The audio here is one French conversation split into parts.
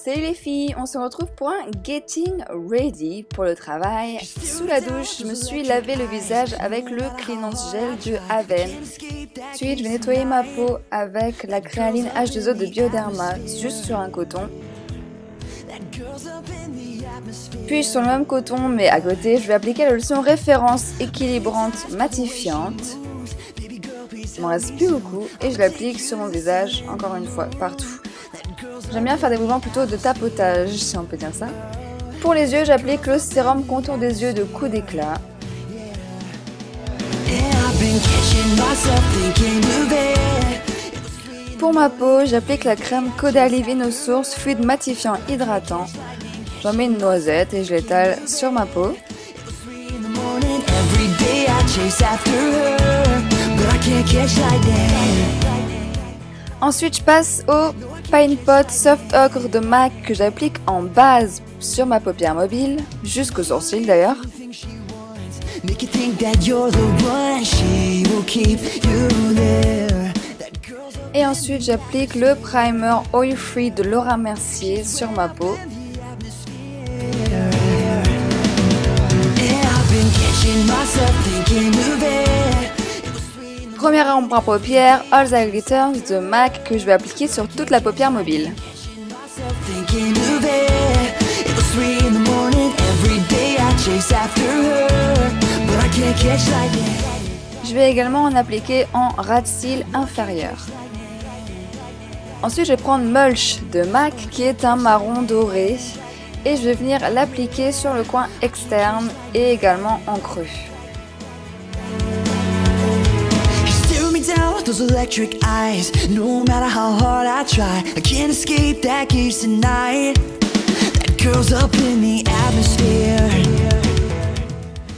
Salut les filles, on se retrouve pour un Getting Ready pour le travail. Sous la douche, je me suis lavé le visage avec le Cleanse Gel de Haven. Ensuite, je vais nettoyer ma peau avec la créaline H2O de Bioderma, juste sur un coton. Puis sur le même coton, mais à côté, je vais appliquer la lotion référence équilibrante matifiante. Il m'en reste plus beaucoup et je l'applique sur mon visage, encore une fois, partout. J'aime bien faire des mouvements plutôt de tapotage, si on peut dire ça. Pour les yeux, j'applique le sérum contour des yeux de Coup d'éclat. Pour ma peau, j'applique la crème Caudalie Venosource fluide matifiant hydratant. J'en mets une noisette et je l'étale sur ma peau. Ensuite, je passe au Pine Pot Soft Ochre de MAC que j'applique en base sur ma paupière mobile, jusqu'aux sourcils d'ailleurs. Et ensuite, j'applique le primer Oil Free de Laura Mercier sur ma peau. Première ombre à paupières, All That Glitters de MAC que je vais appliquer sur toute la paupière mobile. Je vais également en appliquer en ras de cils inférieur. Ensuite, je vais prendre Mulch de MAC qui est un marron doré et je vais venir l'appliquer sur le coin externe et également en creux. Those electric eyes, no matter how hard I try, I can't escape that gaze tonight. That girl's up in the atmosphere.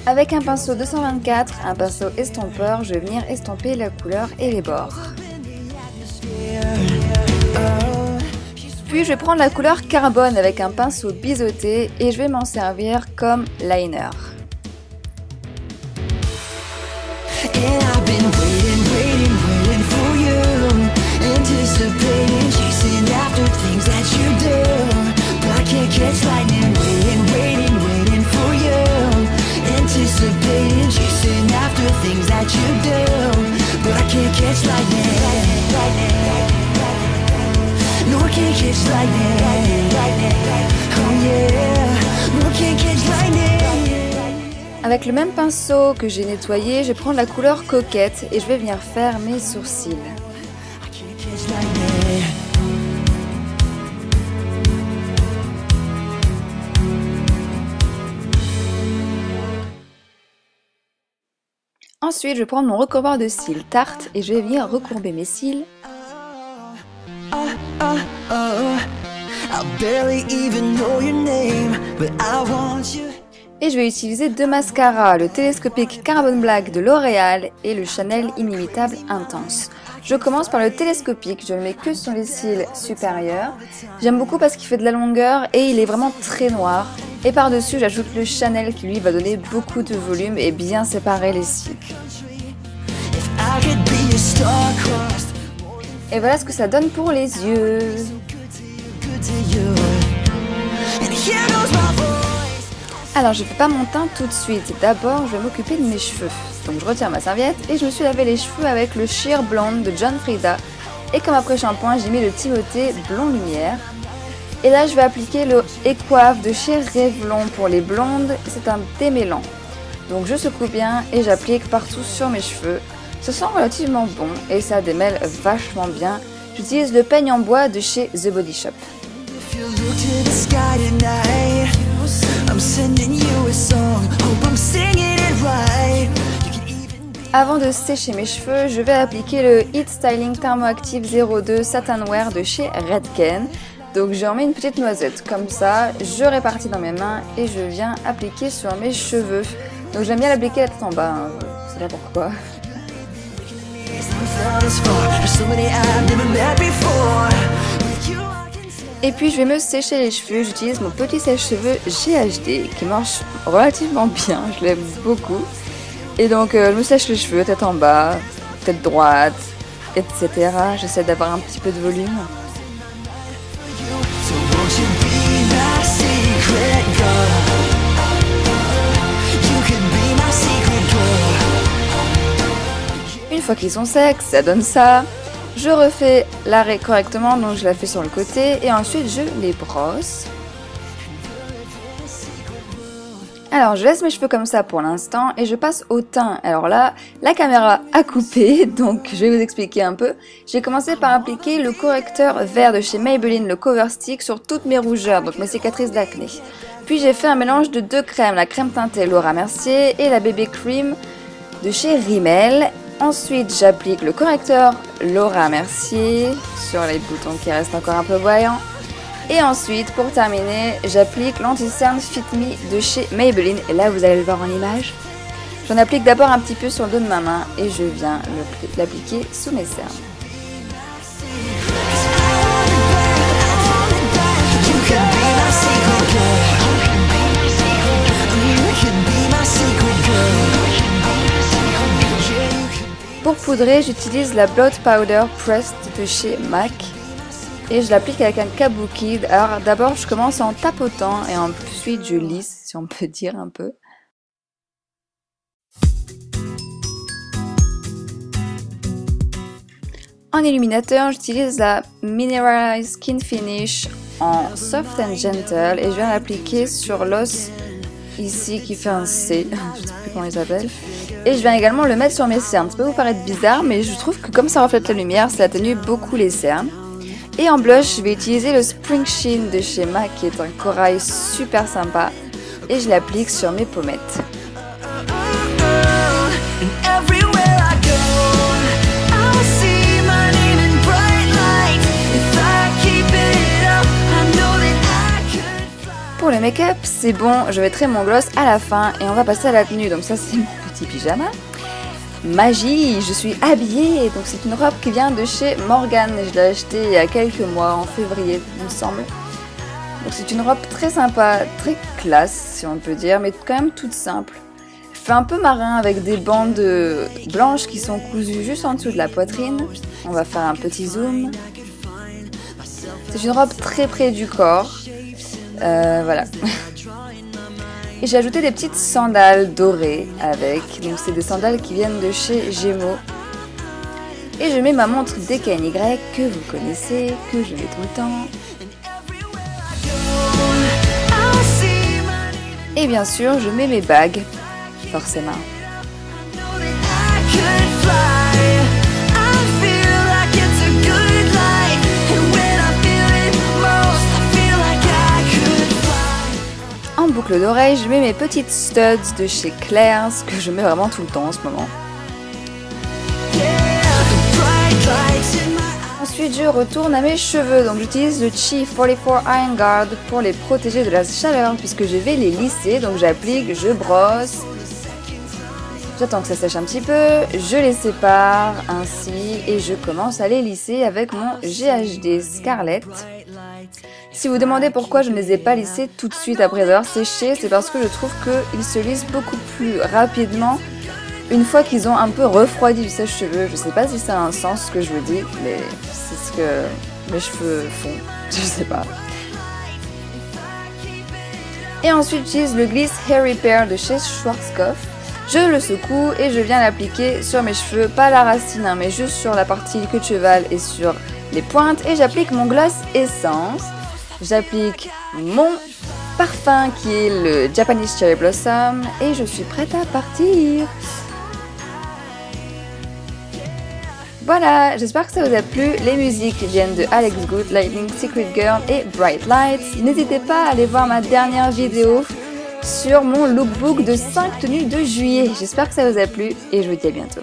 Avec un pinceau 224, un pinceau estompeur, je vais venir estomper la couleur et les bords. Puis je vais prendre la couleur carbone avec un pinceau biseauté et je vais m'en servir comme liner. Avec le même pinceau que j'ai nettoyé, je vais prendre la couleur coquette et je vais venir faire mes sourcils. Ensuite, je vais prendre mon recouvreur de cils Tarte et je vais venir recourber mes cils. Et je vais utiliser deux mascaras, le télescopique Carbon Black de L'Oréal et le Chanel Inimitable Intense. Je commence par le télescopique, je ne le mets que sur les cils supérieurs. J'aime beaucoup parce qu'il fait de la longueur et il est vraiment très noir. Et par-dessus, j'ajoute le Chanel qui lui va donner beaucoup de volume et bien séparer les cils. Et voilà ce que ça donne pour les yeux. Alors je ne fais pas mon teint tout de suite, d'abord je vais m'occuper de mes cheveux. Donc je retire ma serviette et je me suis lavé les cheveux avec le Sheer Blonde de John Frieda. Et comme après shampoing, j'ai mis le Timothée Blond Lumière. Et là je vais appliquer le Ecoave de chez Revlon pour les blondes, c'est un démêlant. Donc je secoue bien et j'applique partout sur mes cheveux. Ça sent relativement bon et ça démêle vachement bien. J'utilise le peigne en bois de chez The Body Shop. Avant de sécher mes cheveux, je vais appliquer le Heat Styling Thermoactive 02 Satin Wear de chez Redken. Donc j'en mets une petite noisette, comme ça, je répartis dans mes mains et je viens appliquer sur mes cheveux. Donc j'aime bien l'appliquer la tête en bas, hein. Je sais pas pourquoi. Et puis je vais me sécher les cheveux, j'utilise mon petit sèche-cheveux GHD qui marche relativement bien, je l'aime beaucoup. Et donc je me sèche les cheveux, tête en bas, tête droite, etc. J'essaie d'avoir un petit peu de volume. Une fois qu'ils sont secs, ça donne ça. Je refais l'arrêt correctement, donc je la fais sur le côté et ensuite je les brosse. Alors je laisse mes cheveux comme ça pour l'instant et je passe au teint. Alors là, la caméra a coupé, donc je vais vous expliquer un peu. J'ai commencé par appliquer le correcteur vert de chez Maybelline, le Cover Stick, sur toutes mes rougeurs, donc mes cicatrices d'acné. Puis j'ai fait un mélange de deux crèmes, la crème teintée Laura Mercier et la Baby Cream de chez Rimmel. Ensuite, j'applique le correcteur Laura Mercier sur les boutons qui restent encore un peu voyants. Et ensuite, pour terminer, j'applique l'anti-cerne Fit Me de chez Maybelline. Et là, vous allez le voir en image. J'en applique d'abord un petit peu sur le dos de ma main et je viens l'appliquer sous mes cernes. Pour poudrer, j'utilise la Blood Powder Pressed de chez MAC et je l'applique avec un kabuki. Alors d'abord je commence en tapotant et ensuite je lisse, si on peut dire un peu. En illuminateur, j'utilise la Mineralized Skin Finish en Soft and Gentle et je viens l'appliquer sur l'os ici qui fait un C, je ne sais plus comment il s'appelle. Et je viens également le mettre sur mes cernes. Ça peut vous paraître bizarre, mais je trouve que comme ça reflète la lumière, ça atténue beaucoup les cernes. Et en blush, je vais utiliser le Spring Sheen de chez MAC, qui est un corail super sympa. Et je l'applique sur mes pommettes. Pour le make-up, c'est bon, je mettrai mon gloss à la fin et on va passer à la tenue. Donc ça, c'est mon petit pyjama. Magie, je suis habillée. Donc c'est une robe qui vient de chez Morgan. Je l'ai achetée il y a quelques mois, en février, il me semble. Donc c'est une robe très sympa, très classe, si on peut dire, mais quand même toute simple. Elle fait un peu marin avec des bandes blanches qui sont cousues juste en dessous de la poitrine. On va faire un petit zoom. C'est une robe très près du corps. Voilà. Et j'ai ajouté des petites sandales dorées avec. Donc c'est des sandales qui viennent de chez Gémeaux. Et je mets ma montre DKNY que vous connaissez, que je mets tout le temps. Et bien sûr, je mets mes bagues, forcément. En boucle d'oreille, je mets mes petites studs de chez Claire's que je mets vraiment tout le temps en ce moment. Ensuite, je retourne à mes cheveux. Donc, j'utilise le Chi 44 Iron Guard pour les protéger de la chaleur puisque je vais les lisser. Donc, j'applique, je brosse. J'attends que ça sèche un petit peu. Je les sépare ainsi et je commence à les lisser avec mon GHD Scarlett. Si vous demandez pourquoi je ne les ai pas lissés tout de suite après avoir séché, c'est parce que je trouve qu'ils se lissent beaucoup plus rapidement une fois qu'ils ont un peu refroidi le sèche-cheveux. Je sais pas si ça a un sens ce que je vous dis, mais c'est ce que mes cheveux font. Je sais pas. Et ensuite, j'utilise le Gliss Hair Repair de chez Schwarzkopf. Je le secoue et je viens l'appliquer sur mes cheveux, pas à la racine, hein, mais juste sur la partie queue de cheval et sur les pointes. Et j'applique mon gloss essence. J'applique mon parfum qui est le Japanese Cherry Blossom et je suis prête à partir. Voilà, j'espère que ça vous a plu. Les musiques viennent de Alex Good, Lightning, Secret Girl et Bright Lights. N'hésitez pas à aller voir ma dernière vidéo sur mon lookbook de 5 tenues de juillet. J'espère que ça vous a plu et je vous dis à bientôt.